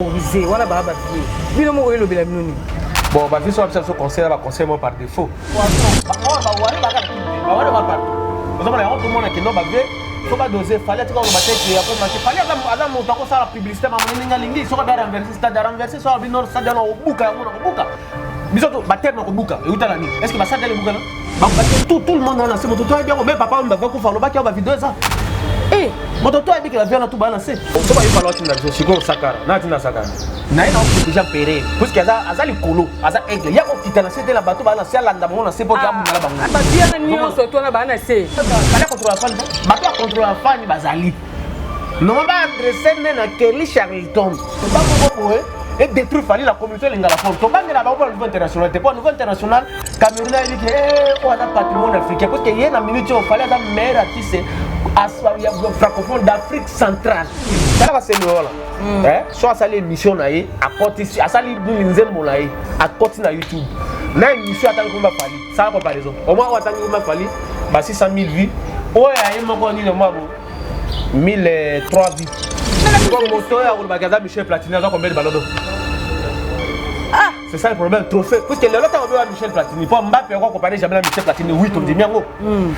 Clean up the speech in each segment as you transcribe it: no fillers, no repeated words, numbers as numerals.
Voilà, bah, bien mon le bilamuni. Bon, bah, vu sur ce conseil, là, conseil moi par défaut. Faut pas doser, fallait que on fallait adam mo tako sala publicité ma moninga lingi so ba renverser stade renverser so bi nord stade no buka buka bisoto bater no buka e utala ni est-ce que ba stade le buka là ba tout le monde là c'est mon toto bien même papa on va ko fa lo ba ki on va vidéo ça eh mon toto a dit que la viande tout balancer so ba yifalo tina je siko sakara na tina sakara na ina ko déjà péré parce que azali kolo aza aigle ya ko kitana c'était la bateau balancer la ndamo na c'est pour ya muna ba ngana ba bien ni on so to na ba na c'est fallait contrôler la fan bateau contrôler la fan bazali non va adresser na Kelly Charlton pas beaucoup et détruire fallait la communauté lingala fond to ba ngela ba au niveau international te pas au niveau international Cameroun a dit que on a patrimoine africain parce que y a na minute on fallait la meilleure artiste francophone d'Afrique centrale. C'est là. Soit ça l'émission naïe à côté à ça l'inzel molaï à côté na YouTube. Na émission attend qu'on va parler. Ça comparaison. Au moins on attend qu'on va parler. Bah 600 000 vues. Ouais, il m'a connu le mois 1003 vues. Comme moto à Oulbagaza Michel Platini a combien de ballons d'eau? Ah, c'est ça le problème, trophée. Parce que le lot on veut Michel Platini. Pour Mbappé on comparer jamais à Michel Platini. Oui, on dit bien gros.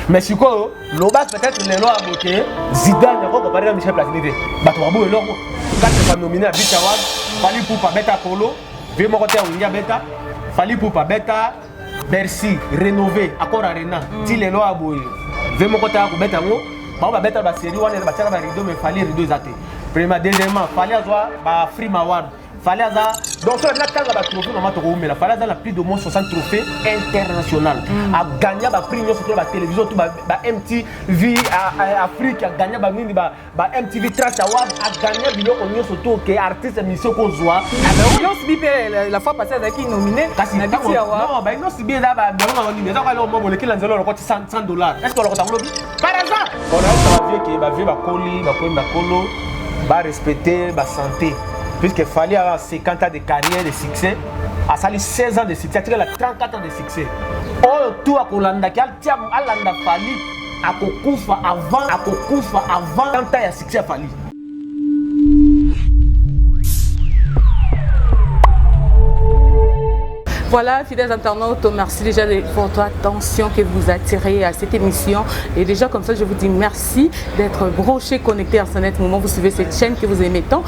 Mais si quoi, l'obas peut-être les lois à voter. Zidane on comparer à Michel Platini. Bah toi beau et l'or. Quand tu vas nominer à Bichawad, Fali Poupa Beta Polo, vieux mon côté on y a Beta, Fali Poupa Beta, Bercy rénové, Accor Arena. Si les lois à bouiller, vieux mon côté à Beta Mo, on va Beta la série, on est va tirer la rideau mais Fali rideau zaté. Premièrement, deuxièmement, Fali avoir bah Free Maward. Fallait avoir donc sur la carte de trophée maman to mais la fallait avoir plus de moins 60 trophées international a gagné ba prix sur la télévision tout ba MTV Afrique a gagné ba nini ba MTV Trash Award a gagné biloko nyo surtout que artiste mission ko zoa non si la fois passée avec qui nominé na biti award non ba non si bien da ba on ni ça quoi mo le ki lanzelo le cote $100 est-ce que le cote ngolobi par hasard on a vu que ba vieux ba koli ba ko ba kolo ba respecter ba santé. Puisqu'il fallait avoir 50 ans de carrière de succès, à sali 16 ans de succès, il a 34 ans de succès. Oh, tout à Kolanda, qui a Alanda Fali, à Kokufa avant 30 ans de succès Fali. Voilà, fidèles internautes, merci déjà de votre attention que vous attirez à cette émission. Et déjà comme ça, je vous dis merci d'être brochés, connectés à ce net moment. Vous suivez cette chaîne que vous aimez tant,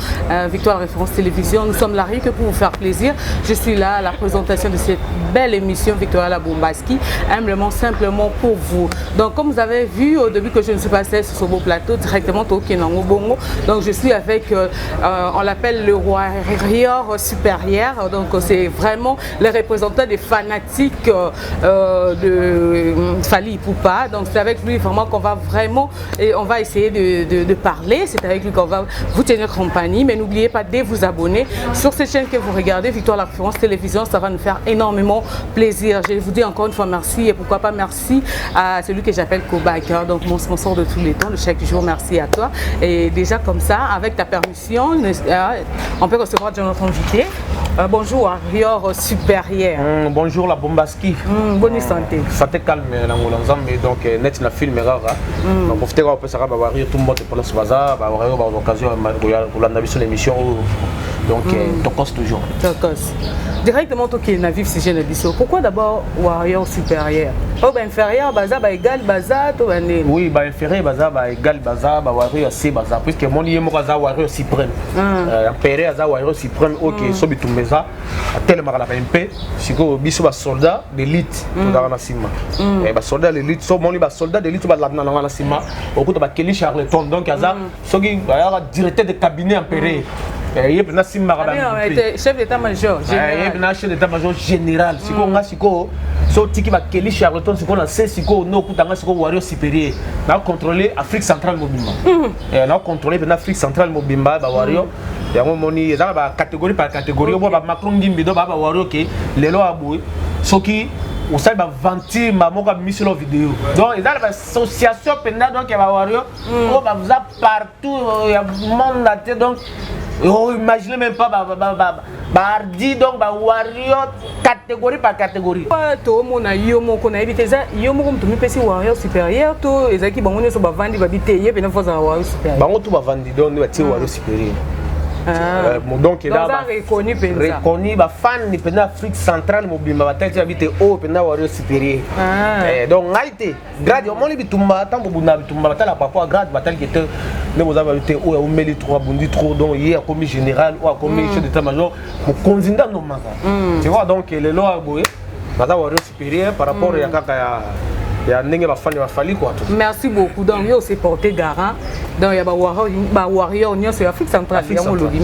Victoire Référence Télévision. Nous sommes là que pour vous faire plaisir. Je suis là à la présentation de cette belle émission Victoire Labombaski, humblement, simplement pour vous. Donc comme vous avez vu au début que je ne suis pas passée sur ce beau plateau, directement au Kenango Bongo. Donc je suis avec, on l'appelle le roi Rior supérieur. Donc c'est vraiment les représentants des fanatiques de Fali Poupa. Donc c'est avec lui vraiment qu'on va vraiment et on va essayer de parler. C'est avec lui qu'on va vous tenir compagnie. Mais n'oubliez pas de vous abonner sur cette chaîne que vous regardez, Victoire La Référence Télévision. Ça va nous faire énormément plaisir. Je vous dis encore une fois merci et pourquoi pas merci à celui que j'appelle Kobak, donc mon sponsor de tous les temps, de chaque jour. Merci à toi. Et déjà comme ça, avec ta permission, on peut recevoir notre invité. Bonjour, Rior supérieur. Bonjour la Bombaski. Bonne santé. Santé calme na ngolonzambe donc net na film rara. Donc pour faire ça va voir tout le monde pour ce bazar, va avoir l'occasion pour la sur l'émission donc tokos toujours. Tokos. Directement toi qui na vivre si jeune édition. Pourquoi d'abord warrior supérieur? Pas inférieur bazar ba égal bazar to bané. Oui, ba inférieur bazar ba égal bazar ba warrior c'est bazar puisque mon yemo bazar warrior suprême. Impérieur bazar warrior suprême OK so bitumeza tellement la MP siko biso ba soldat d'élite dans la cima. Et ba soldat d'élite so mon ba soldat d'élite ba na na cima okuta ba Kelly Charlton donc aza soki ba directeur de cabinet impérieur. Il y a chef d'état-major général. Chef d'état-major général. Si on a siko, so tiki ba Kelly Charlton, si on a c'est siko no kutanga siko warrior supérieur. On a contrôlé Afrique centrale Mobimba. Et on a contrôlé l'Afrique centrale Mobimba ba warrior. Il y a un moment ni ça ba catégorie par catégorie. On ba Macron Gimbido ba warrior que les lois aboué. So qui on sait ba vantir maman comme mis sur la vidéo. Donc il y a l'association pendant donc il va warrior. On va vous partout il y a monde là donc oh, imaginez même pas Bardi donc warrior catégorie par catégorie. To mona yomo ko na ibiteza yomo ko mtumi pesi warrior supérieur to ezaki bango nyoso ba vandi ba biteye pena forza warrior supérieur. Bango to ba vandi donc ba ti warrior supérieur. Donc là reconnu ba fan ni pendant Afrique centrale mobimba batati habite au pendant Warrior supérieur. Donc ngaite grade au moni bitumba tambo bunda bitumba batala papa grade batali qui était ne vous avez été au meli 3 bundi trop donc hier comme général ou comme chef d'état-major pour conzinda no manga. Tu vois donc les lois boye bata Warrior supérieur par rapport à kaka ya ndenge bafani bafali quoi. Merci beaucoup. Donc yo c'est porté garant. Donc il y a Warrior Union sur Afrique centrale.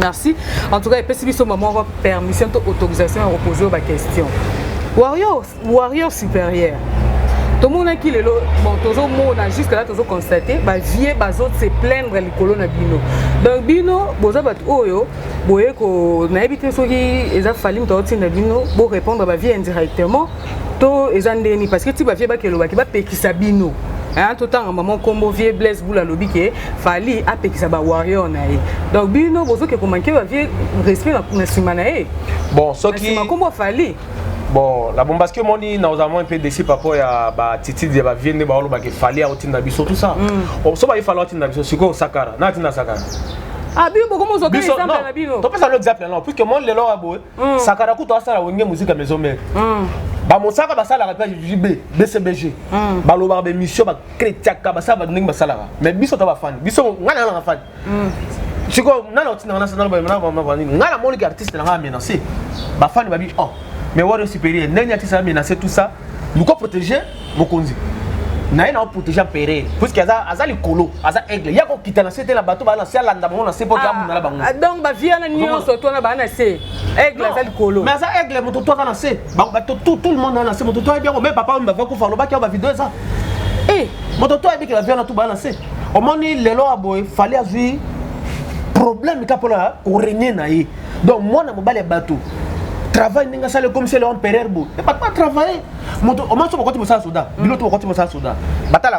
Merci. En tout cas, il y a moment permission autorisation à reposer aux questions. Warrior supérieur. Tout le monde qui est là, bon, toujours monde jusqu'à là toujours constaté, bah vieux bazot se plaindre les colonnes bino. Donc bino, boza bat oyo, boye ko na habité so qui eza fali mtoti na bino, bo répondre bah vieux indirectement. To ezandeni parce que tu vas vieux ba kelo ba ki ba pekisa bino. Hein, tout temps maman combo vieux blesse boula lobby que fali a pekisa ba Warrior na e. Donc bino bozo ke ko manquer ba vieux respect na simana e. Bon, ce qui combo fali. Bon, la bombe parce que mon dit nous avons un peu décidé par rapport à ba titi de ba vienne ba olo ba ke fali a otinda biso tout ça. On so ba il fallait otinda biso siko sakara. Na tinda sakara. Ah bien beaucoup mo zo ka exemple na bino. To pesa l'exemple là puisque mon lelo abo sakara ku to asala wenge musique maison mère. Ba mosaka basala ka JB BCBG. Ba lo ba be mission ba kretiaka ba sala ba ndinga basala. Mais biso to ba fan. Biso ngana na fan. Siko nana otinda na sana ba na ba ngana mon artiste na menacé. Ba fan ba bi oh mais Warrior supérieur nani atisa menacer tout ça nous ko protéger mokonzi na ina protéger péré parce que aza likolo aza aigle yako kitana c'était la bateau ba na sia landa mona c'est pas gamu na bango donc ba via na nyo so to na ba na c'est aigle aza likolo mais aza aigle moto to na c'est ba tout le monde na c'est moto to bien mais papa va ko fa lo ba ki ba vidéo ça moto to bien que la via na tout ba na c'est au moni lelo aboy fallait azui problème ka pola ko régner na yi donc moi na mobile bateau travail ninga sale comme c'est l'empereur beau et pas travailler moto au moins so ko timosa soda bilo to ko timosa soda batala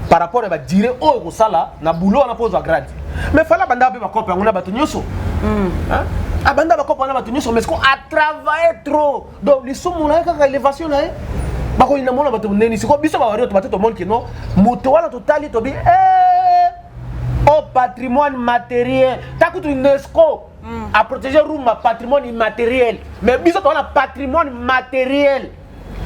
par rapport à ba dire o ko sala na boulot na pose grade mais fala banda be ba kopa ngona bato nyoso hein abanda ba kopa na bato nyoso mais ko a travailler trop donc les somme na ka élévation na ba ko ina mona bato neni siko biso ba Warrior to bato to monde no moto wala totali to bi au patrimoine matériel takutu UNESCO à protéger Rouma patrimoine immatériel mais biso to na patrimoine matériel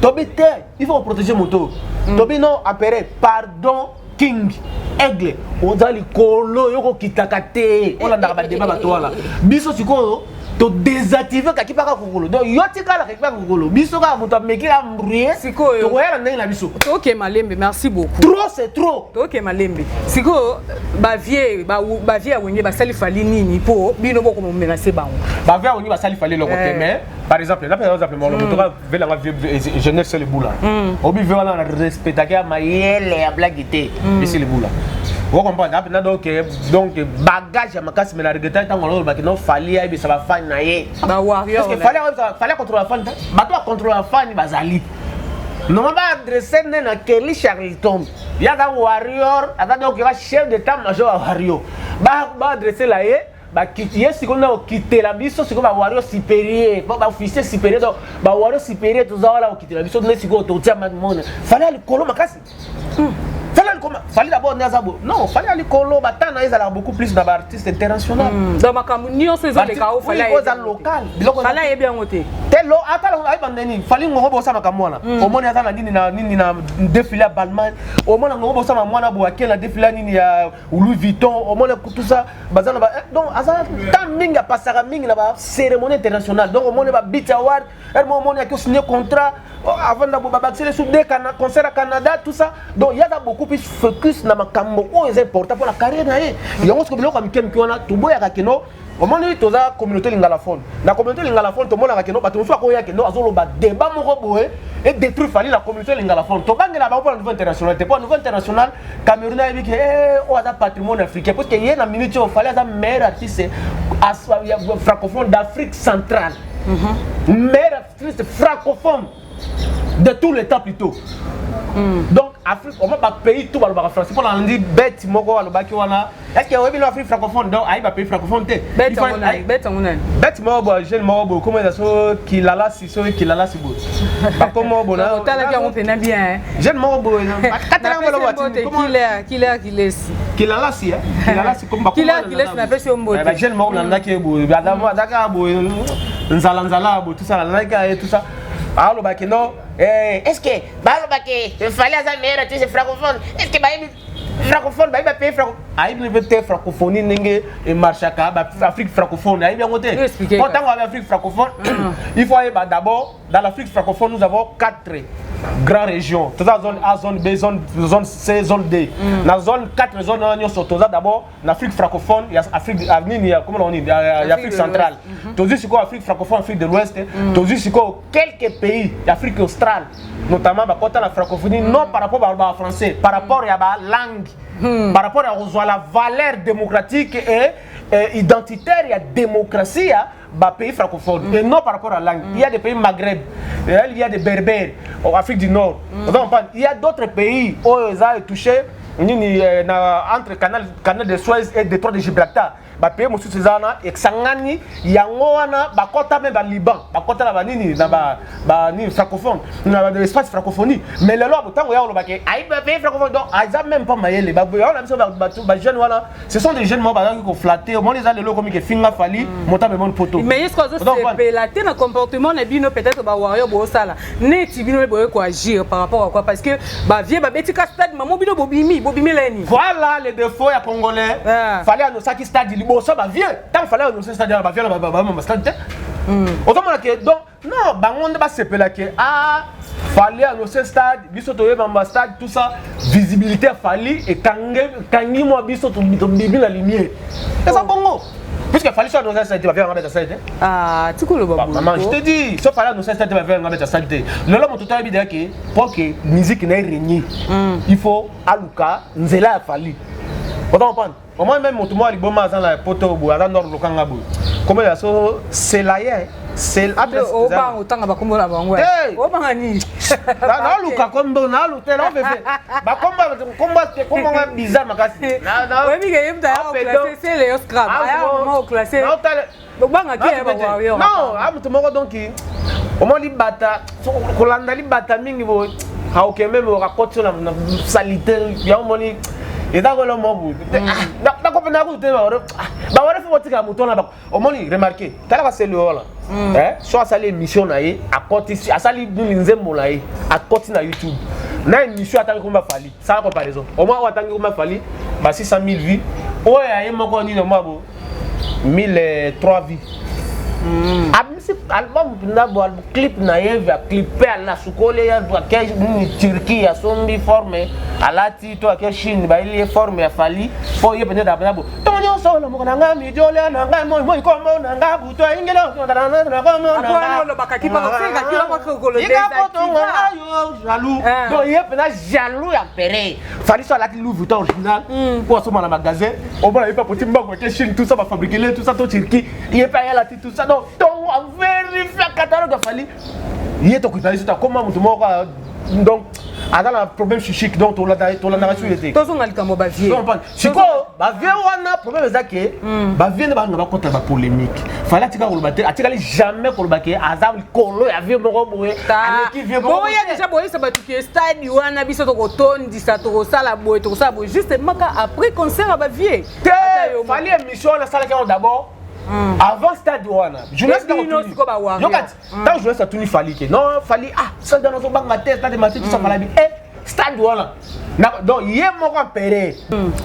tobite il faut protéger moto tobino appelé pardon king aigle ozali kolo yoko kitakate on a ba débat bato wala biso siko to désactiver ka kipaka kokolo donc yotika la kipaka kokolo biso ka moto meki la mbrouiller siko to yala ndenge na biso OK Malembe merci beaucoup trop c'est trop OK Malembe siko ba vie wenge ba sali fali nini po bino boko mo menacer bango ba vie wenge ba sali fali le côté mais par exemple là par exemple mon moto ka vela nga jeunesse sur le boula obi veut la respecter ka mayele ya blaguité ici le boula vous comprenez donc bagage à ma casse mais la regretté tant on va que non fallait ça va faire naie ba Warrior parce que fallait contrôler la fan ba toi contrôler la fan bazali non va adresser na Kelly Charlton ya ga Warrior ata donc va chef d'état-major à Warrior ba adresser la ba quitter si qu'on a quitté la biso si qu'on va Warrior supérieur ba officier supérieur donc ba Warrior supérieur tout ça là quitter la biso ne si qu'on to tia monde fallait le colo makasi fallait d'abord Nazabo non fallait aller colo batana ils allaient beaucoup plus dans artistes internationaux dans ma communion ces autres cas fallait local fallait bien monter telo atala ay bandeni fallait ngo bosa makamwana au moins atala nini na défilé Balmain au moins ngo bosa mwana bo akela défilé nini ya Louis Vuitton au moins tout ça bazana donc azana taminga pasara mingi na ba cérémonie internationale donc au moins ba beat award au moins ya ko signer contrat avant d'abord baxer sous des concert à Canada tout ça donc il y a beaucoup plus focus na makambo o est important pour la carrière na ye yango ce que biloko mikem kiona to boya ka kino au moment où toza communauté lingala fond la communauté lingala fond to mona ka kino bato so ko ya kino azolo ba débat moko boye et détruire fali la communauté lingala fond to bangela ba pour niveau international te pour niveau international Cameroun a dit que o ada patrimoine africain parce que y a na minute il fallait ça meilleur artiste francophone d'Afrique centrale meilleur artiste francophone de tout le temps plutôt Donc Afrique on va pays tout le français pour on dit bête moko alobaki wana est-ce que oui l'Afrique francophone donc aïe pays francophone te bête moko jeune moko comment ça so kilala si bo pas comment bon là tala ki on pena bien jeune moko katala ngolo wati kilala si comme kilala na pesi ombote ba jeune moko na ki bo adaka bo nzala bo tout ça là et tout ça alors bah que non est-ce que bah il fallait à meilleur tu sais francophone est-ce que bah francophone bah il va payer francophone ah il veut être francophonie n'engé et marche à bah Afrique francophone ah il bien côté pourtant on a Afrique francophone il faut bah d'abord dans l'Afrique francophone nous avons 4 grandes régions toute la zone A zone B zone C zone D dans zone 4 zones on surtout d'abord l'Afrique francophone il y a Afrique comment on dit il y a Afrique centrale tout juste quoi Afrique francophone Afrique de l'Ouest tout juste quoi quelques pays d'Afrique australe notamment bah quand la francophonie non par rapport au français par rapport à la langue par rapport à la valeur démocratique et identitaire et à démocratie bah pays francophone et non par rapport à la langue il y a des pays Maghreb il y a des Berbères en Afrique du Nord il y a d'autres pays où ils ont touché entre canal de Suez et détroit de Gibraltar ba pays mosu cezana et sangani yango wana ba kota même ba Liban ba kota na ba nini na ba ni francophone na ba espace francophonie mais le loi tango ya lo ba ke ay ba pays francophone donc aza même pas mayele ba on a besoin ba jeunes voilà ce sont des jeunes moi ba qui flatter au moins les a le comme que finga fali monta me mon photo mais est-ce que c'est pelaté na comportement na bino peut-être ba wario bo sala neti bino bo ko agir par rapport à quoi parce que ba vie ba betika stade maman bino bobimi leni voilà les défauts ya congolais fallait à nos saki stade ça va vieux tant fallait nous c'est-à-dire va vieux va stade autant que donc non bangonde ba sepela que fallait à nos stade biso to yeba stade tout ça visibilité fallait et kangi moi biso to bibi la lumière et ça bongo puisque fallait sur nos stade va faire un stade tu coule maman je te dis ça fallait nos stade va faire un stade le l'homme tout a dit que pour que musique n'ait régné il faut aluka nzela fallait autant prendre au moins même tout moi li boma dans la poto bo dans nord lokanga bo comment ça c'est là c'est après au bang utanga ba kombola bango o banga ni na luka kombo na luka na fefe ba komba bizarre makasi na oui que yem da classé c'est les scrap aya mo classé donc banga ki ba wario non amuto moko donc au moins li bata kolanda li bata mingi bo ha o même o rakoti na salité ya moni et d'accord le mot d'accord na ko te ba wara faut tika mutona ba o moni remarquer tala c'est le là soit ça les mission na ye à côté à ça li nzembo na ye à côté na YouTube na émission attendre comme fali ça la comparaison au moins attendre comme fali ba 600 000 vues oya ye moko ni no mabo 1003 vues album na bo clip na yeva clipé la sukole ya ke Turquie ya sombi forme alati to ke Chine ba ili forme ya fali po ye pende da bo tonyo solo mo na ngami jole na ngami mo ko mo na ngabu to ingelo to na ko mo na ngalo lo bakaki pa fega ki lo ko lo yo jaloux do ye pena jaloux ya pere fali so alati Louis Vuitton original pour so na magasin o ba ye pa poti mbango ke Chine tout ça va fabriquer tout ça to Turquie ye pa ya lati tout ça donc vérifier catalogue fali il est occupé c'est comment tout moko donc a dans un problème chic donc on l'a narration était tous on a le cambo bavier siko bavier wana problème ezake bavier ne ba ngaba kota ba polémique fallait tika ko bater atika jamais ko baker azam kolo ya vieux moko boye aleki vieux moko boye déjà boye ça ba tuki stade wana biso to ko tondi ça to ko sala boye to ko sala boye juste maka après concert à bavier fallait émission la salle qui d'abord avant stade wana jeunesse dans tant jeunesse a tout fali que non fali ça dans notre banque tête stade match tout ça fallait stade wana donc yé moko péré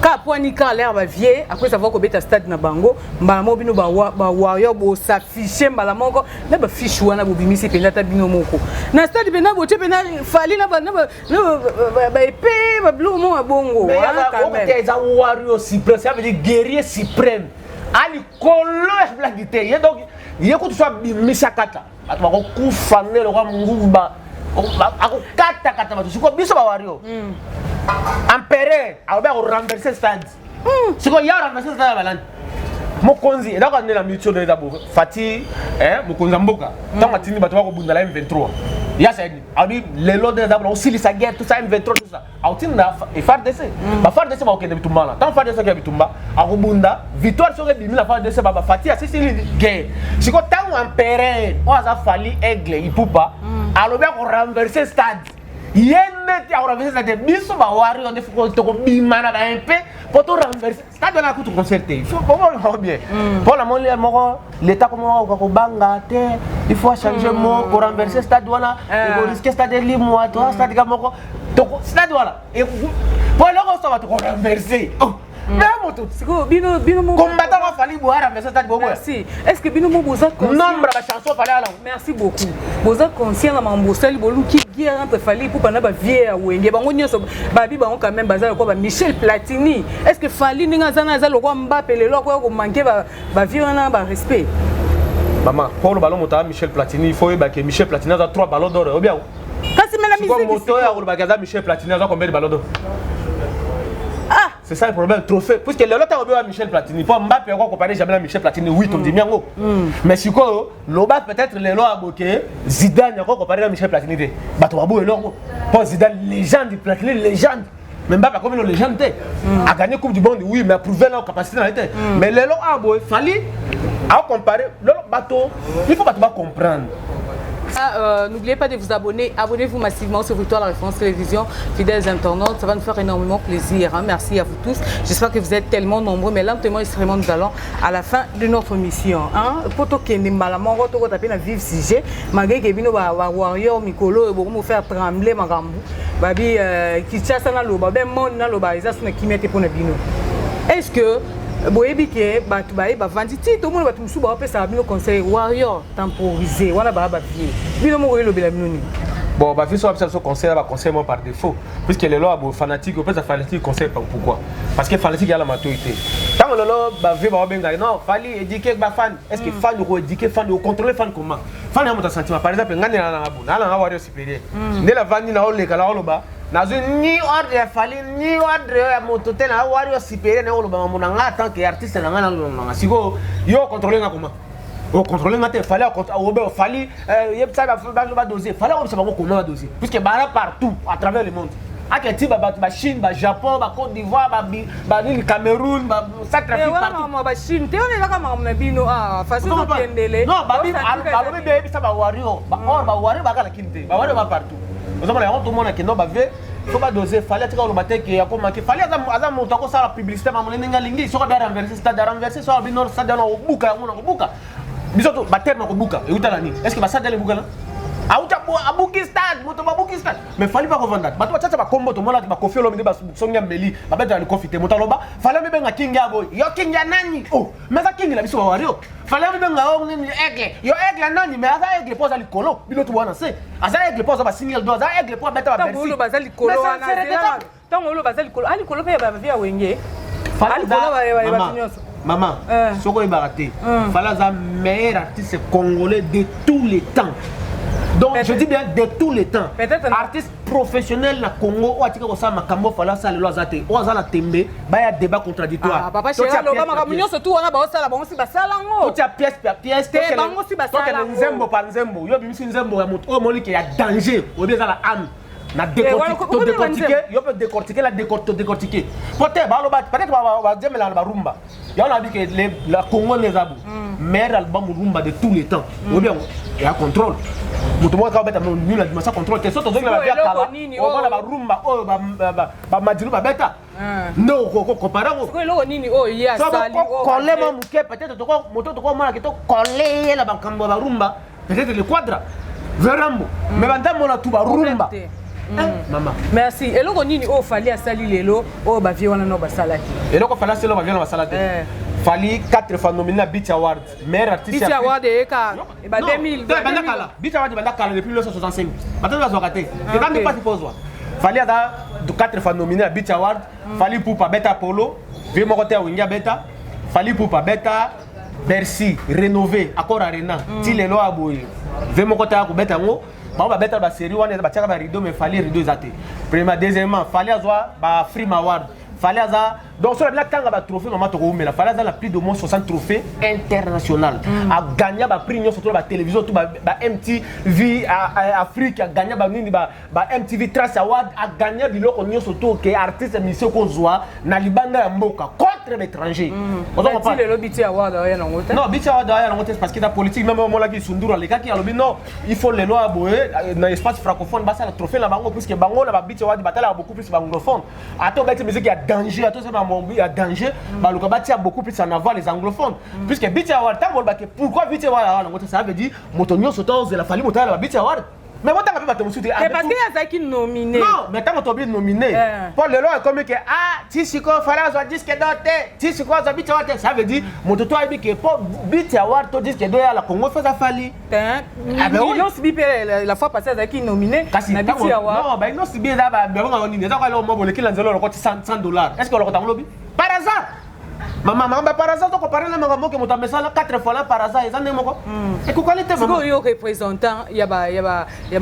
ka poani ka l'air ba vie après savoir ko beta stade na bango mbala mo bino ba wayo bo s'afficher mbala moko na ba fiche wana bo bimisi penda ta bino moko na stade penda bo te penda fali na ba épée ba bleu mo bongo quand même ça wario suprême ça veut dire guerrier suprême ali kolo blaguité ye donc ye ko soit misakata atwa ko kufane lo kwa nguba ako kata batu siko biso ba wario empere aoba ko renverser stade siko ya renverser stade balani mokonzi et donc on est la mutuelle de d'abord fati mokonzi mboka tant atini batu ko bundala M23 Il y a les lots des arbres aussi, les guerre, tout ça, M23, tout ça. Et FARDC. FARDC va aucun Bitumba là. Tant FARDC qui a Bitumba, à Rubunda, victoire sur les la FARDC, Baba Fatia, c'est une guerre. Si quand on a un péré, on a fallu aigle, il ne peut pas. Alors bien qu'on renverse le stade. Il y a un renverser le stade. Bien sûr, on a fait un peu pour tout renverser. Stade on a tout concerté. Il faut voir bien. Pour la monnaie, l'État comme on va banga, il faut changer mot pour renverser le stade. Il faut risquer le stade libre, toi, stade gamoko. Stade voilà. Et pour alors on va tout renverser. Combattant va falloir boire à ce stade. Merci. Est-ce que Bino vous êtes conscient? Nombre de chansons fallait alors. Merci beaucoup. Vous êtes conscient de mon bossel, qui guerre entre Fali pour pas vieux à Wenge. Babi ba on quand même bazar quoi Michel Platini. Est-ce que Fali ninga zana za le roi Mbappé le roi ko manquer ba vieux na ba respect. Maman, pour le ballon monta Michel Platini, il faut que Michel Platini a 3 ballons d'or. Ou bien. Quand c'est la musique. Moto a Michel Platini a combien de ballons d'or? C'est ça le problème, trophée. Puisque l'autre a Michel Platini. Pour Mbappé, on ne compare jamais à Michel Platini, oui, comme dit Miango. Mais si quoi, l'Oba peut-être les lois à bloquer, Zidane, on compare à Michel Platini. Batouabou est l'or. Pour Zidane, légende, Platini, légende. Mais Mbappé, comme une légende, a gagné la Coupe du Monde, oui, mais a prouvé leur capacité dans l'été. Mais les lois à bloquer, il fallait comparer. Leur bateau, il faut pas comprendre. N'oubliez pas de vous abonner. Abonnez-vous massivement sur Victoire la Référence Télévision, fidèles internautes. Ça va nous faire énormément plaisir. Merci à vous tous. J'espère que vous êtes tellement nombreux. Mais lentement, extrêmement, nous allons à la fin de notre mission. Pour que nous malamment, on va taper dans vif sujet. Malgré que nous warrior Mikolo, nous nous faire trembler Magambu. Babi qui chasse dans l'eau, babi monde dans l'eau, ils sont qui mettent pour nous. Est-ce que boyebi ke batu baye ba vanditi to mo batu musu ba pesa bino conseil warrior temporisé wana ba ba vie bino mo lo bila bino ni bon ba vie so conseil ba conseil moi par défaut puisque les lois bo fanatique au pesa fanatique conseil pourquoi parce que fanatique y a la maturité tant le lo ba vie ba benga non fali éduquer ba fan est-ce que fan ko éduquer fan ko contrôler fan comment fan ya mota sentiment par exemple ngani na abu na na warrior supérieur ne la vandi na ole kala oloba na ni ordre fali ni ordre ya motote na warrior supérieur na oloba monanga tant que artiste na ngana na siko yo contrôler nga comment au contrôler ngate fallait au fallait yeb ça va doser fallait on savoir comment doser puisque bara partout à travers le monde aketi ba Chine ba Japon ba Côte d'Ivoire ba le Cameroun ba ça trafic partout ba Chine te on est là comme na bino façon de pendele non ba bi ba be ça ba warrior ba or ba warrior ba kala kinte ba warrior ba partout nous avons tout le monde qui non ba ve faut pas doser fallait que le matin qui a comme qui fallait azam monta ko ça la publicité ma moninga lingi so ba renverser stade renverser so bi nord stade no buka mo buka bisoto baterme ko buka e utala ni est-ce que ba stade le buka là auta abuki stade moto babuki stade mais fallait pas revendre bato ba tata ba kombo to mona ba kofi lo mini ba songa mbeli ba beta ni confité moto loba fallait me benga kinga boy yo kinga nani oh mais ça kinga la biso wa wario fallait me benga o ni aigle yo aigle nani mais ça aigle poza likolo biloto wana se asa aigle poza ba single do za aigle po beta ba bersi tango lo bazali likolo wana tango lo bazali likolo ali likolo pe ba via wenge ali likolo ba nyonso maman soko ibaraté fallait za meilleur artiste congolais de tous les temps. Donc je dis bien de tous les temps. Artiste professionnel na Congo ou atika ko sa makambo fala sa le loazate. O za la tembe ba ya débat contradictoire. Ah papa chéri lo ba makamunyo surtout wana ba sala bango si basala ngo. To pièce par pièce te bango si basala. Donc nzembo par nzembo. Yo bimisi nzembo ya moto o moli ke ya danger. O be za la âme. Na décortiquer, yo peut décortiquer la décortiquer. Peut-être va dire mais la rumba. Il y a dit que la Congo les abou. Meilleur album rumba de tous les temps. Ou bien il y a contrôle. Mutu mo ka beta nous la dimension contrôle te soto la via kala. On va la rumba o ba madilu ba beta. Non ko comparer ko. Ko lo nini o ya sali o. Coller mo muke peut-être to ko moto to ko mona ke to coller la ba kambo ba rumba. Peut-être le quadra. Verambo. Mais bandamo la tuba rumba. Maman. Merci. Et le nini o fali asali lelo o ba vie wana no ba salati. Et le ko fala selo ba vie no ba salati. Fali 4 fois nominé à Beach Award. Meilleur artiste. Beach Award et ka et ba 2000. Beach Award banda kala depuis 1965. Maintenant va zokaté. Et quand pas pose. Fali ada 4 fois nominé à Beach Award. Fali Poupa Beta Polo. Vie mo côté Winga Beta. Fali Poupa Beta Bercy rénové Accor Arena. Ti lelo aboy. Vie mo côté ko beta ngo. Ba beta ba série wana ba rideau mais fallait rideau zaté. Premièrement, deuxièmement, fallait avoir ba Free Award. Fallait avoir Donc sur la tanga ba trophée maman to mais la fallait dans la plus de moins 60 trophées international. A gagné ba prix surtout ba télévision tout ba MTV Afrique a gagné ba nini ba MTV Trace Award a gagné biloko nyo surtout que artiste monsieur ko zoa na libanda ya mboka contre l'étranger. On va le BT Award rien en hôtel. Non, BT Award rien en hôtel parce que la politique même moi là qui Sundura les gars qui a lobby non, il faut les lois boé dans l'espace francophone ba ça le trophée la bango puisque bango na ba BT Award batala beaucoup plus anglophone. Attends ba musique il y a danger, attends c'est il y a danger, bah le combat tient beaucoup plus en avant les anglophones. Puisque BT Award pourquoi BT Award ça veut dire motonio sautant de la famille montale la BT Award. Mais moi, tu as pas c'est parce qu'il y a ça qui nominé. Non, mais quand tu as nominé, pour le loi, comme que si tu as un disque doté, si tu as un BT Award, ça veut dire mon toto a dit que pour BT Award, tu disque doté à la Congo, fait ça falli. Non, si la fois passée, ça qui nominé. BT Award. Non, mais non, si bien là, on a dit, $100. Est-ce qu'on l'a lobby? Par hasard. Maman, par hasard, tu compares la maman qui m'a mis ça 4 fois là par hasard, ils en ont quoi? Et quoi qualité maman? Il y a représentant, il y a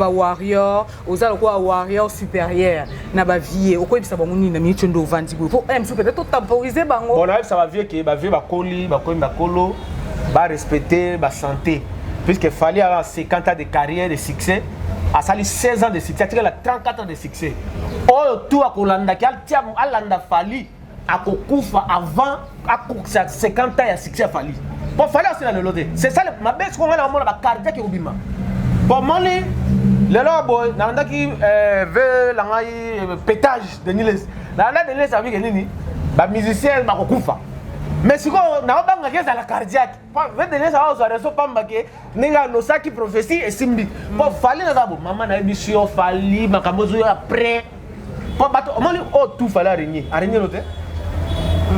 warrior, aux autres quoi warrior supérieur, na ba vie, au quoi ça va monter na minute de vendre. Faut peut-être temporiser bango. Bon, là ça va vieux que ba vie ba coli, ba colo, ba respecter ba santé. Puisqu'il fallait avoir 50 ans de carrière de succès, à sali 16 ans de succès, il a 34 ans de succès. Oh tout à Kolanda qui a Alanda fali à Kokufa avant à 50 ans de succès fali. Bon fallait aussi dans le loté. C'est ça ma baisse qu'on a dans la cardiaque au bima. Bon moi le là boy nanda qui veut la pétage de Niles. Nanda de Niles avec nini? Ba musicien ba Kokufa. Mais si on n'a pas de la cardiaque, veut donner ça aux oreilles, pas marqué, n'enga no saki prophétie et simbi. Pour fallait là bon maman na émission fallait makamozo après. Pour battre au moins tout fallait arrêter l'autre.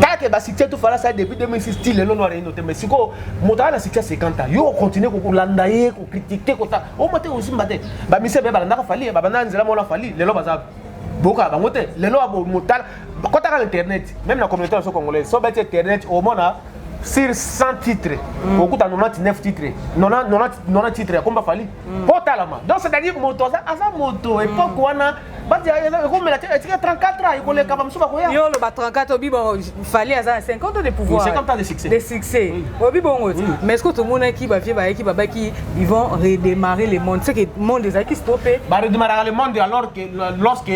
Quand que ba succès tout fallait ça depuis 2006 style le noir arrêter mais si ko monter la succès 50 ans, yo continuer ko landaye ko critiquer ko ta. O maté aussi maté. Ba mise be ba ndaka fallait ba bana nzela mo la fallait, le lo bazab. Boka ba moté, le lo abo motal. Quand tu as l'internet, même la communauté congolaise, sur internet, au moins sur 100 titres, beaucoup de 99 titres, 90 titres, comme il fallait. Donc c'est-à-dire que moto, ça moto, et pas quoi na, bah il y a 34 ans, il faut les capables de faire. Yo le 34 il fallait à 50 ans de pouvoir. 50 ans de succès. De succès. Oui bon. Mais est-ce que tout le monde qui va vivre qui ils vont redémarrer le monde, c'est que le monde des qui stoppé. Bah redémarrer le monde alors que lorsque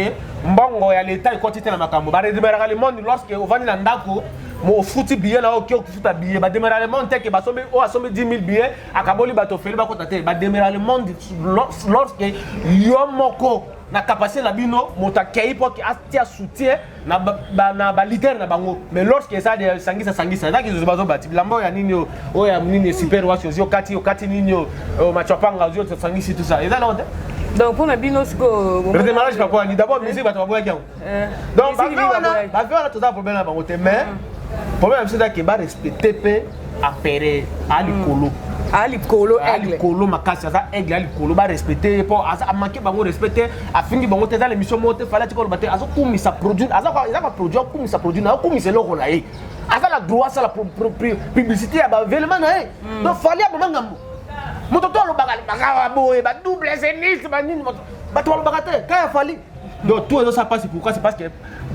mbongo ya l'état continue na makambo. Bah redémarrer le monde lorsque on va dans ndako mo futi billet là OK futa billet ba démarrer le monde que ba sommer 10 000 billets akaboli bato feli ba kota te ba démarrer le monde lorsque yo moko na capacité na bino motakei pour que atia soutien na ba leader na bango mais lorsque ça de sangisa ça qui zo bazo bati bilambo ya nini o ya nini super watch yo kati nini o machapanga yo sangisi tout ça et là donc pour la binosco le démarrage pas quoi ni d'abord musique va travailler donc on a tout ça problème là mais problème c'est que ba respecter pe apérer alikolo makasi aza aigle alikolo ba respecter pour a manquer bango respecter a fini bango te dans l'émission monter fallait que baté azo kumisa produit aza produire kumisa produit na kumisa loko na ye aza la droit ça la publicité ya ba événement na ye donc fallait ba ngambo moto to lo bagala boye ba double zénith ba nini ba to lo bagate ka fallait donc tout ça passe pourquoi c'est parce que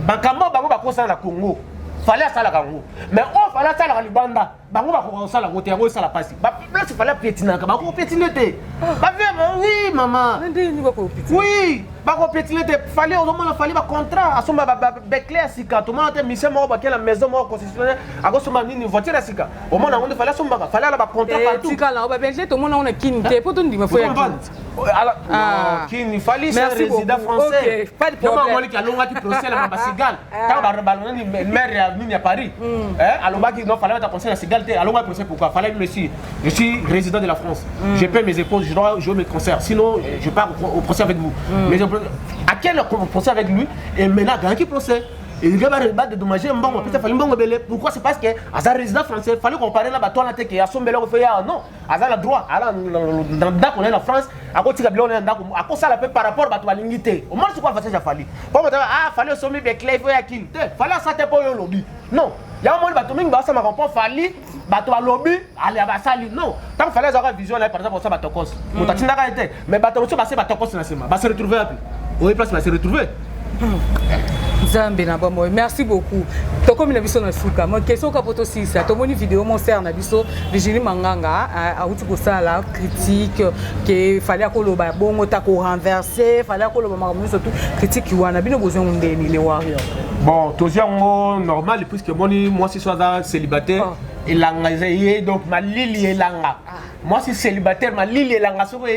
bakambo bango ba kosa na Congo fallait ça la Congo mais on fallait ça la Libanda bango ba ko ça la côté yango ça la passe ba place fallait pétiner ba ko pétiner te ba oui maman oui ba ko pétiner te fallait au moment fallait ba contrat asoma ba becler sika to moment mission mo ba la maison mo concessionnaire ako soma nini voiture sika au moment on fallait soma fallait la ba contrat partout sika là ba becler to moment on a kinité pour tout dire faut alors kini fallait ser résident français pas de problème moi qui alonga qui procès la ba sigal ta ba baloni maire ni à Paris alors ba qui non fallait ta conseil la sigal te alonga procès pourquoi fallait monsieur je suis résident de la France je paie mes impôts je dois jouer mes concerts sinon je pars au procès avec vous mais à quel procès avec lui et maintenant grand qui procès et il va dédommager mbongo peut-être fallait mbongo belé pourquoi c'est parce que à résident français fallait comparer la bateau la tête qui a son belé fait non à la droit à dans d'accord la France à côté de on est d'accord à cause ça la fait par rapport à l'ingité au moins c'est quoi faire ça fallait pas fallait sommer avec clé faut yakil fallait ça te pour lobby non il y a un moment bateau mingi ba ça ma comprend fallait bateau à lobby aller à sali non tant fallait avoir vision là par exemple ça bateau cause motatinda ka été mais bateau ça bateau cause na sema va se retrouver oui place va se retrouver Zambe na ba moi. Merci beaucoup. To comme na biso na suka. Moi question ka poto sisa. To moni vidéo mon sœur na biso Virginie Manganga a uti ko sala critique que fallait ko loba bongo ta ko renverser, fallait ko loba makambo surtout critique wana bino besoin ndeni les warriors. Bon, toujours normal puisque moi si soit célibataire et l'engagé donc ma lili et langa. Moi si célibataire ma lili et langa so comme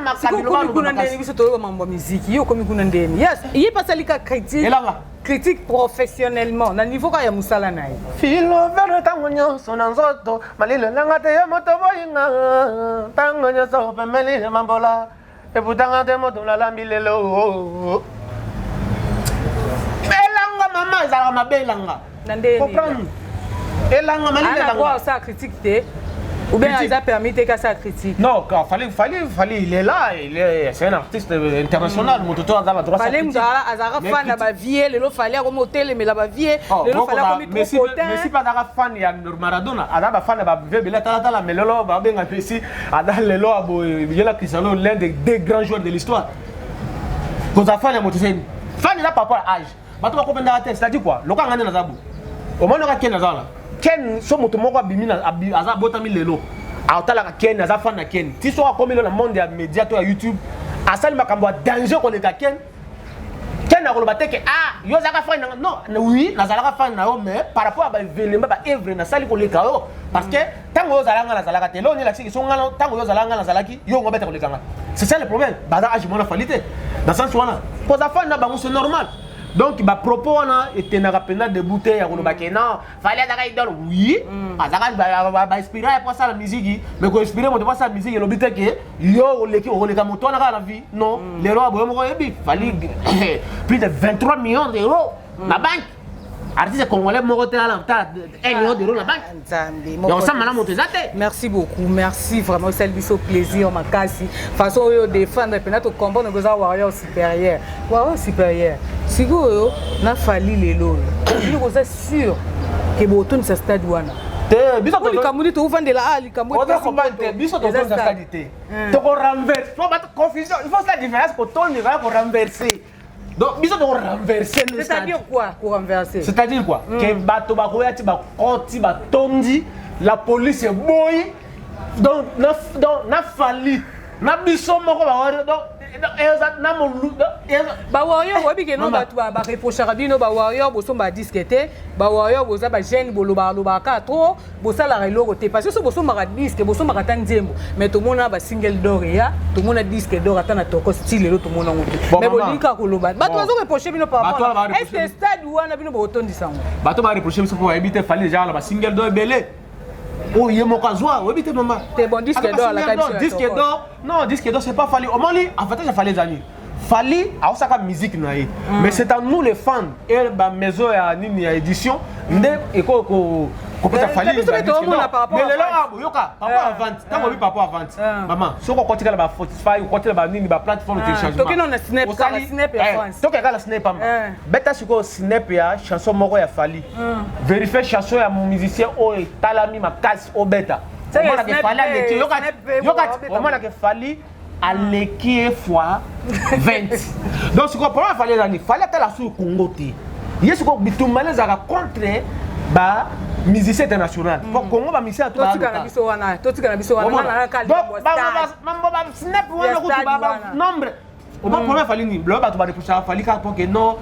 ma kabilo kuna ndeni biso to mambo musique yo comme kuna ndeni. Yes, yi pasalika critique. Critique professionnellement na niveau ka ya musala na ye. Filo vero tango nyonso na nzoto malilo langa te ya moto boyinga tango nyonso pemeli mambola e putanga te moto la lambilelo. Belanga mama za mabelanga. Nandeni. Comprendre. Elanga malilo langa. Quoi ça critique te? Ou bien il a permis que ça critique? Non, fallait, il est là, c'est un artiste international. Mon tuteur a droit à fallait fan la vie, le fallait comme hôtel mais la vie, le fallait comme mais si pas d'avoir fan il y a Maradona, ada fan ba bela tala mais lolo ba benga pesi ada lelo abo yela Cristiano l'un des grands joueurs de l'histoire. Quand ça fan ya moto fan il a pas rapport à âge. Bato ba kopenda tête, c'est-à-dire quoi? Loka ngane na zabu. Au moins loka ken na zala. Ken so moto moko abimina aza botami lelo aotala ka Ken aza fan na Ken ti so akomi na monde ya média to ya YouTube asali makambo danger ko le ka Ken akoloba te ke yo zaka fan na non oui nazalaka fan na yo mais par rapport à ba événement ba œuvre na sali ko le ka yo parce que tango yo zalanga nazalaka te lo ni la siki so ngala tango yo zalanga nazalaki yo ngobeta ko le kanga c'est ça le problème baza age mona falite dans sens wana ko za fan na bango c'est normal. Donc, il propos était na rapena de bouteille à Rolobake. Non, fallait d'ailleurs idole. Oui, à inspirer pour ça la musique. Mais quand inspirer moi de voir ça la musique, le but est que yo les moto na la vie. Non, les rois bon fallait plus de 23 millions d'euros la banque. Artiste congolais moroté à l'entrée 1 million d'euros la banque. Donc ça maintenant monter ça. Merci beaucoup, merci vraiment c'est le plaisir ma kasi. Façon yo défendre peut-être combat nos warrior supérieur. Warrior supérieur. Si vous na fali lelo. Vous êtes sûr que boton ce stade wana. Biso to kamudi to vendre la likambo. On doit comprendre biso to vendre stade. To renverser. Faut pas confusion. Il faut la différence pour ton niveau pour renverser. Donc, ils ont renversé le stade. C'est-à-dire quoi pour renverser? C'est-à-dire quoi? Que bato ba koyati ba konti ba tondi, la police est boy. Donc na fali. Na biso moko ba wari donc na molu ba warrior wabi ke no bato ba reprocher bino ba warrior bo so ba disquete ba warrior bo za ba jeune bo loba ka trop bo sala reloko te parce que so bo so mara disque bo so mara tanzembo mais to mona ba single d'or ya to mona disque d'or atana to ko style lo to mona ngote mais bo linka ko loba bato bazo reprocher bino par rapport est-ce que stade wana bino bo tondi sango bato ba reprocher biso ko ebite fali déjà la ba single d'or belé. Oh, il y a mon cas, oui, t'es maman. T'es bon disque d'or, la canne. Disque d'or, non, disque d'or, c'est pas Fali. Au moins, en fait, il fallait les années. Fali, à ça musique naïe. Mais c'est à nous les fans et la maison à Nini à édition, et quoi ça fallait. Mais le là, yoka, papa à vente. Tant qu'on papa à vente. Maman, si on continue la Spotify ou continue la Nini, la plateforme de téléchargement. Donc on a Snap, Snap et France. Donc on a Snap. Beta sur quoi Snap ya chanson moro ya Fali. Vérifier chanson ya musicien oh talami ma casse au beta. On a que Fali à l'équipe. Yoka, on a que Fali à l'équipe fois 20. Donc c'est quoi pour moi Fali l'année. Fali à la sous Congo té. Yes quoi bitumane za contre ba musicien international. Pour Congo ba musicien tout. Totika na biso wana na kali. Mambo ba snap wana ko ba nombre. Au moins premier Fali ni bloc ba to ba reprocher Fali ka pour que non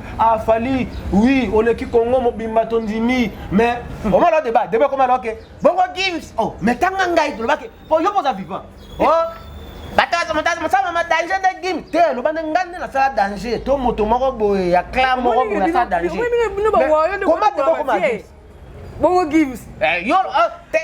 Fali oui on est qui Congo mobimba tondimi mais au moins le débat comment alors que bongo games oh mais tanga ngai to ba que pour yo posa vivant. Oh bataza mama danger de game te lo bande ngane na sala danger to moto moko boye ya clan moko boye na sala danger. Comment bongo gives yo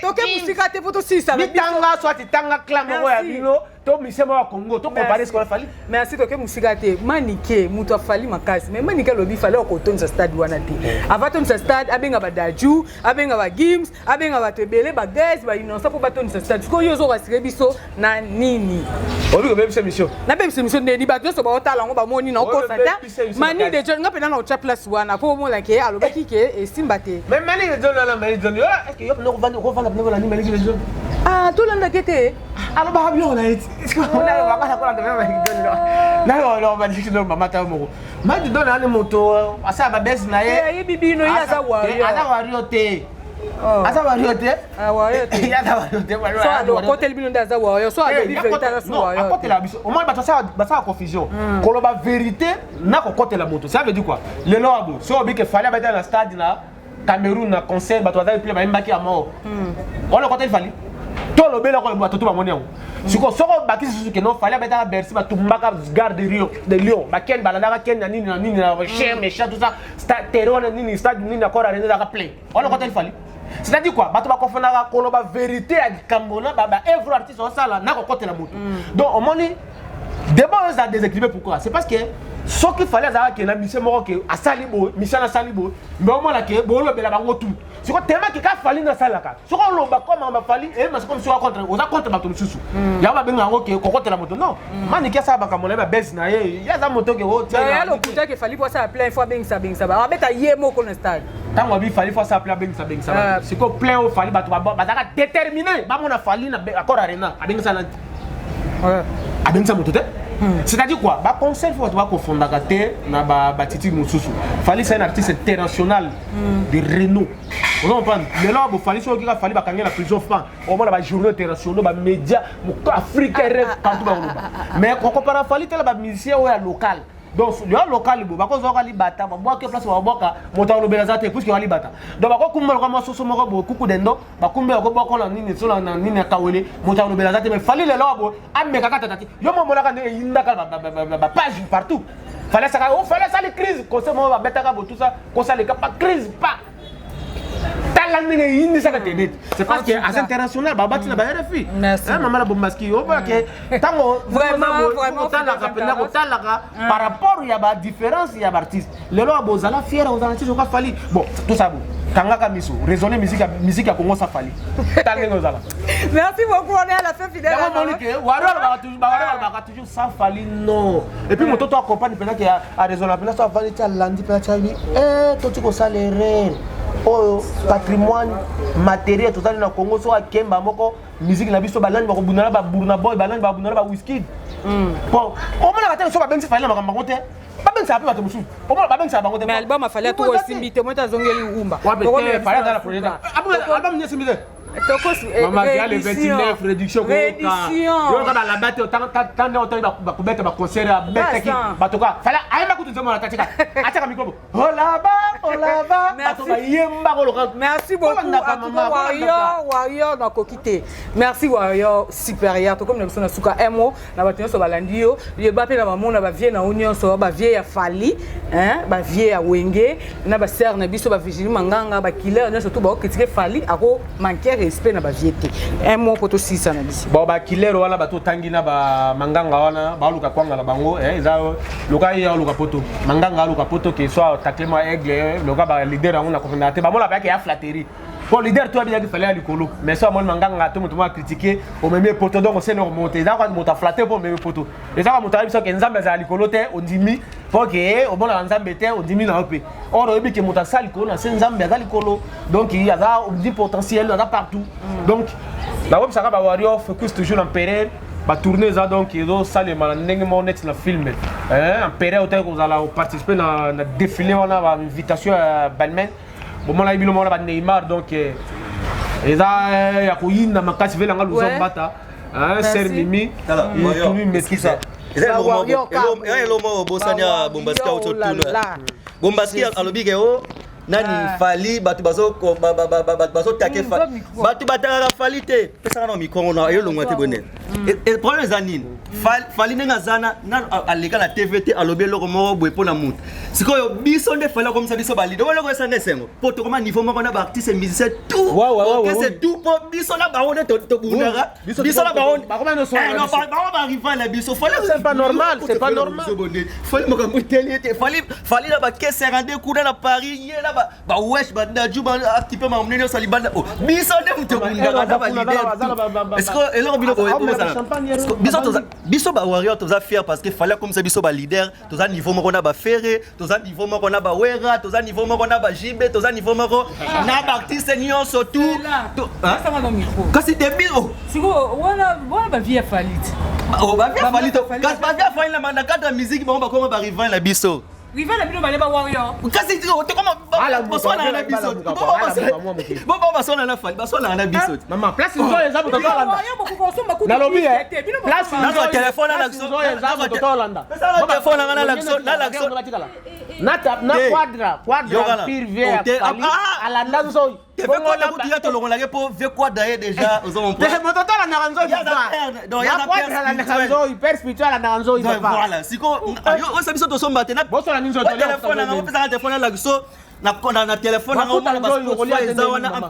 toke musika te photo 6 avec tanga soit tanga clan moko ya bino to misemo ya Congo to comparer ce qu'on a Fali. Merci toke musika te manike muto Fali makasi mais manike lobi fallait ko tonza stade wana te avant tonza stade abenga ba daju abenga ba games abenga ba tebele ba guys ba innocent pour ba tonza stade ko yo zo rasire biso na nini obi ko même cette mission na même cette mission ne di ba so ba otala ngo ba moni na ko sata mani de john ngapena na o cha place wana po mo la ke alobaki ke esimba te mais mani de john la mani de john est-ce que yo no ko vendre ko vendre na ni mani de john tout le monde kete alors bah bien on a été on a pas quoi là on va dire que maman ta mo ma di donne une moto asa ba bes na ye bibi no ya za wario asa wario te asa wario te wario te ya za wario te so alo côté bino da za wario so alo bi vérité na so wario à côté la biso au moins ba ça confusion ko ba vérité na ko côté la moto ça veut dire quoi le loabo so bi que fallait ba dans le stade na Cameroun na concert ba to za plus ba mbaki à mort on le côté il fallait tout le bel ko ba to ba monia siko soko ba kisi que non fallait ba dans Bercy ba tumbaka gare de Rio de Lyon ba ken balada ken na nini na cher méchant tout ça stade terreau na nini stade nini na kora renda ka plein on le côté il fallait c'est-à-dire quoi bato ba kofana ko ba vérité à Cambona ba œuvre artiste on ça là na ko côté la moto donc on moni d'abord ça déséquilibré pourquoi c'est parce que ce qu'il fallait savoir que la mission moko que a salibo mission na salibo mais au moins là que bo lo bela bango tout c'est quoi tellement que ka fali na sala ka ce qu'on lo ba comme ba fali et mais comme si on contre on a contre bato mususu ya ba benga ngo que ko contre la moto non mani ki sa ba ka mona ba bes na ye ya za moto que o tiens ya lo kuta que fali pour ça plein fois beng ça ba beta ye moko na stade tant on bi fali fois ça plein beng ça c'est quoi plein au fali bato ba za déterminé ba mona fali na accord arena abeng ça ouais abeng ça moto te c'est-à-dire quoi ba conseil faut ba ko fondaka te na ba titi mususu fali c'est un artiste international de renom on comprend mais là bo fali so ki ka fali ba kangela plusieurs fois au moins ba journée internationale ba média mo africain partout ba mais on compare fali te ba musicien ou local donc le local bo ba ko zo ka libata ba boa ke place ba boka mota lo bela zate puisque wa libata donc ba ko kumba ko masoso moko bo kuku dendo ba kumbe ko boko na nini so na nini kawele mota lo bela zate mais fali le lobo ameka kata tati yo mo mola ka ne yinda ka ba page partout fallait ça les crises comme ça mo ba beta ka bo tout ça comme ça les cas pas crise pas c'est parce que à international ba batina ba RFI hein maman la bombaski o ba ke tango vraiment par rapport il y a ba différence il y a artiste le lo bozala fier aux artistes ka fali bon tout ça bon kangaka miso raisonner musique ya Congo ça fali tango zala merci beaucoup on est à la fin fidèle toujours ça fali non et puis mon toto accompagne pendant qu'il a raisonner pendant ça fali ta landi pendant ça toi tu ko ça l'erreur oh patrimoine matériel total na Congo so akemba moko musique na biso balani bako bunala ba Burna Boy balani ba bunala ba Wizkid bon o mona batela so ba benzi fali na makambo te ba benzi ape bato musu o mona ba benzi abango te mais album afali to osimbi te mota zongeli umba ko me fali dans la projet album ni simbi te maman qui a le 29 réduction ko yo ka la bate tant de autant ba kubeta ba concert bete ki batoka fala ayeba kutunza mona tatika acha micro olaba batoka yemba ko loka merci beaucoup Wario na kokite merci Wario supérieur to comme na suka emo na bato so balandi yo ye ba pe na maman na ba vie na union so ba vie ya fali hein ba vie ya wenge na ba sœur na biso ba vigile manganga ba killer na surtout ba critiquer fali ako manquer respect na ba viete un mot poto 6 na bisi bon ba killer wala bato tangi na ba manganga wana ba luka kwanga la bango eza luka ya luka poto manganga luka poto ke soit taklema aigle luka ba leader na na coordinateur ba mola ba ke ya flatterie bon leader toi bien qu'il fallait alikolo mais ça moi manganga tout le monde critiquer au même poto donc on sait non monter ça quand monter flatter pour même poto et ça quand monter ça que nzambe za alikolo te on dimi pour que au bon nzambe te on dimi na pe or obi que monter ça alikolo na nzambe za alikolo donc il y a ça on dit potentiel là partout donc la web ça va Wario focus toujours en période ba tourner ça donc il doit ça les malandeng mon net la film en période où vous allez participer dans défilé on a invitation à Balmain bon moi là il y a Neymar donc et ça ya ko yinda makasi vela ngalo zombata hein ser mimi il maîtrise ça elo mo bosania bombaski auto tuna bombaski alobi ke o nani fali batu bazo take fali batu bataka fali te pesa na mikoro na yo longwa te bonne et problème zanine fali nenga zana na alika la TVT alobi loko mo boye pona mutu sikoyo biso nde fala comme ça biso bali do loko ça nesengo poto comment niveau moko na ba artiste musicien tout c'est tout pour biso na ba on to bunara biso na ba on ba comment no so non ba rival la biso fali c'est pas normal fali mo ka muteli te fali na ba caisse 52 kuna na Paris yela ba wesh ba daju ba activer ma mnene so libanda oh biso dem to bunda ba leader est-ce que eloko bino biso ba warrior toza fier parce que fallait comme ça biso ba leader toza niveau moko na ba ferré toza niveau moko na ba wera toza niveau moko na ba jibe toza niveau moko na ba artiste nyonso tout ça va dans micro kasi débile oh siko wana ba via falit oh ba via falit kasi ba via falit na cadre musique ba comment ba rival la biso rival la bino ba leba warrior kasi tu comment ba sona na biso bon ba sona na fali ba sona na biso maman place nzo eza moto tolanda nalobi place nzo téléphone na lakso eza moto tolanda téléphone na lakso na quadra pire vert alanda nzo bongo na kutia to longola po ve quadra déjà aux hommes mais moto tolanda nzo donc ya quadra nzo hyper spiritual na nzo voilà siko yo sabiso to somba te na téléphone na pesa téléphone na lakso na téléphone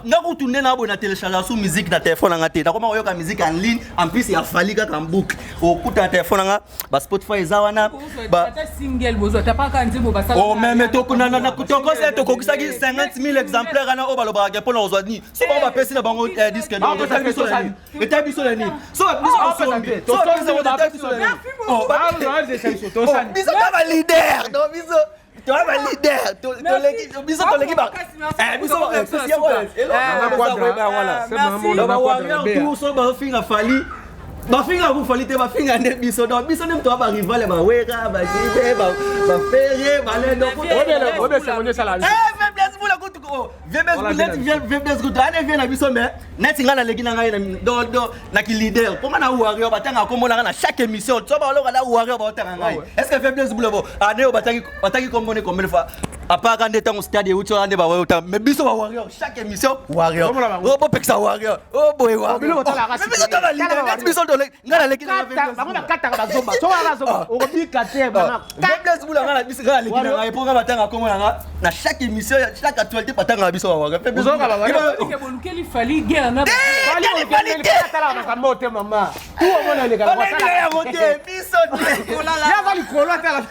na retourner na bona télécharger sur musique na téléphone nga te na koma oyoka musique en ligne en plus ya fali ka en boucle okuta téléphone nga ba Spotify zawana ba single bozo tapaka nzimbo basala oh même to kuna na kutoko se to kokisaki 50,000 exemplaires na oba loba ke pona ozwani so ba pesi na bango disque donc ta biso la ni eta biso la ni so biso ba leader donc biso tu as un leader, tu biso to leki ba biso c'est voilà tout so ba finga fali ba finga ku fali te ba finga ne biso donc biso nem to ba rival ba wera ba jibe ba ferré ba le donc obe se monye sala faiblesse pour la kutu ko faiblesse kutu ane vient na biso mais net ngana leki na ngai do na ki leader comment na warrior batanga komona na chaque émission to ba loka na warrior ba tanga ngai est-ce que faiblesse pour le bo ane bataki komone combien de fois à part quand étant au stade où tu as des warrior mais biso ba warrior chaque émission warrior oh bo peksa warrior oh boy warrior biso to ba leader biso to ngana leki na bango kata ba zomba so wala zomba o bi kate bana faiblesse pour la ngana biso ngana leki na ngai pour batanga komona na chaque émission chaque actualité batanga biso warrior faiblesse ke bolukeli fali guerre na fali kata la kamote mama tout au monde les gars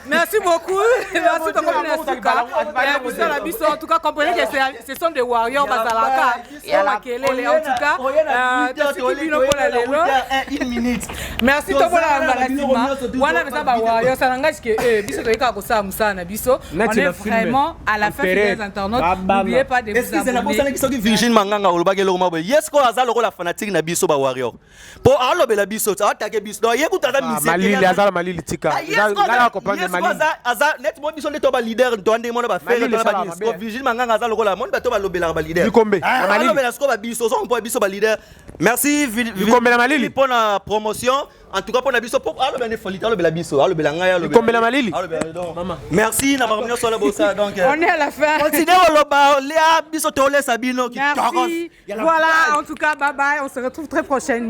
merci beaucoup merci beaucoup en tout cas comprenez que ce sont des warriors bazalaka et makelele en tout cas une minute merci to bona malatima wana beza ba warriors sanangaki que biso toyeka ko sa musana biso on est vraiment à la fin des internautes n'oubliez pas de vous abonner pour ça qui sont Virgin Manganga olobake lo mabo yes ko azalo ko la fanatique na biso ba warrior po alobela biso atake biso do yekuta za musique malili azala malili tika ngala comprendre malili aza net mo biso ndeto ba leader ndwande mo na ba frère to ba disco Virgin Manganga azalo ko la monde bato ba lobela ba leader bikombe malili lobela sko ba biso so mpo biso ba leader merci bikombe na malili pour la promotion en tout cas pour la biso pour alobela ne folita alobela biso alobela ngaya alobela bikombe na malili maman merci na ba sur la bossa donc on est à la fin continuez oloba léa biso to le sabino qui merci voilà en tout cas bye bye on se retrouve très prochainement.